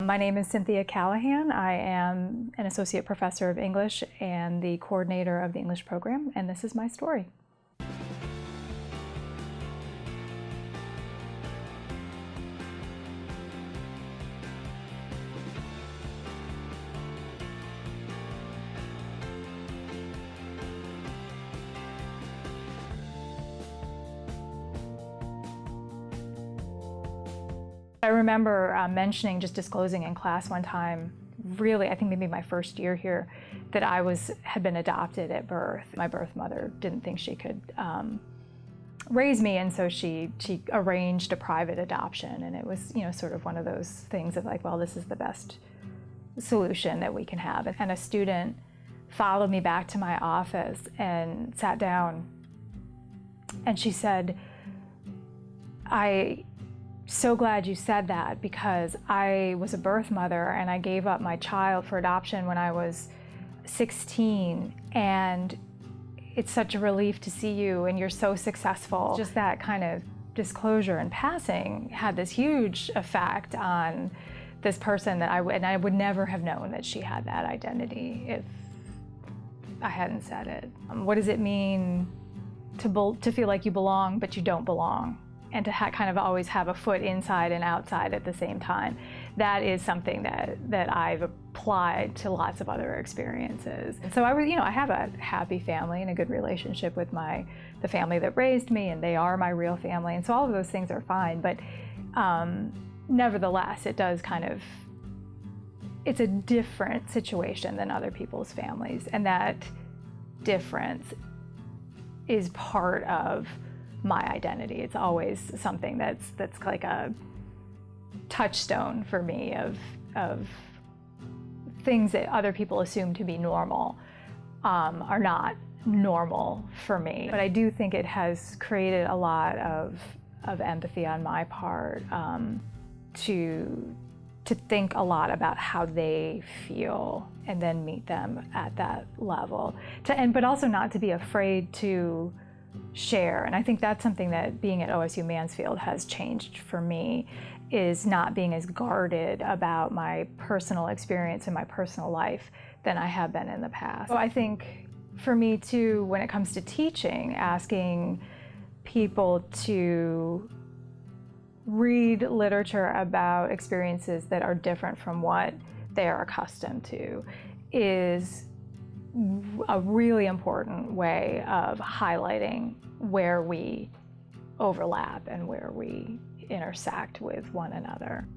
My name is Cynthia Callahan. I am an associate professor of English and the coordinator of the English program, and this is my story. I remember mentioning, just disclosing in class one time, really, I think maybe my first year here, that I had been adopted at birth. My birth mother didn't think she could raise me, and so she arranged a private adoption, and it was, sort of one of those things of like, well, this is the best solution that we can have. And a student followed me back to my office and sat down, and she said, "I'm so glad you said that, because I was a birth mother and I gave up my child for adoption when I was 16, and it's such a relief to see you, and you're so successful." Just that kind of disclosure and passing had this huge effect on this person that I would never have known that she had that identity if I hadn't said it. What does it mean to feel like you belong but you don't belong? And to kind of always have a foot inside and outside at the same time. That is something that I've applied to lots of other experiences. And so I have a happy family and a good relationship with the family that raised me, and they are my real family. And so all of those things are fine, but nevertheless, it does it's a different situation than other people's families. And that difference is part of my identity. It's always something that's like a touchstone for me of things that other people assume to be normal are not normal for me. But I do think it has created a lot of empathy on my part to think a lot about how they feel and then meet them at that level. But also not to be afraid to share. And I think that's something that being at OSU Mansfield has changed for me, is not being as guarded about my personal experience and my personal life than I have been in the past. So I think for me too, when it comes to teaching, asking people to read literature about experiences that are different from what they are accustomed to is a really important way of highlighting where we overlap and where we intersect with one another.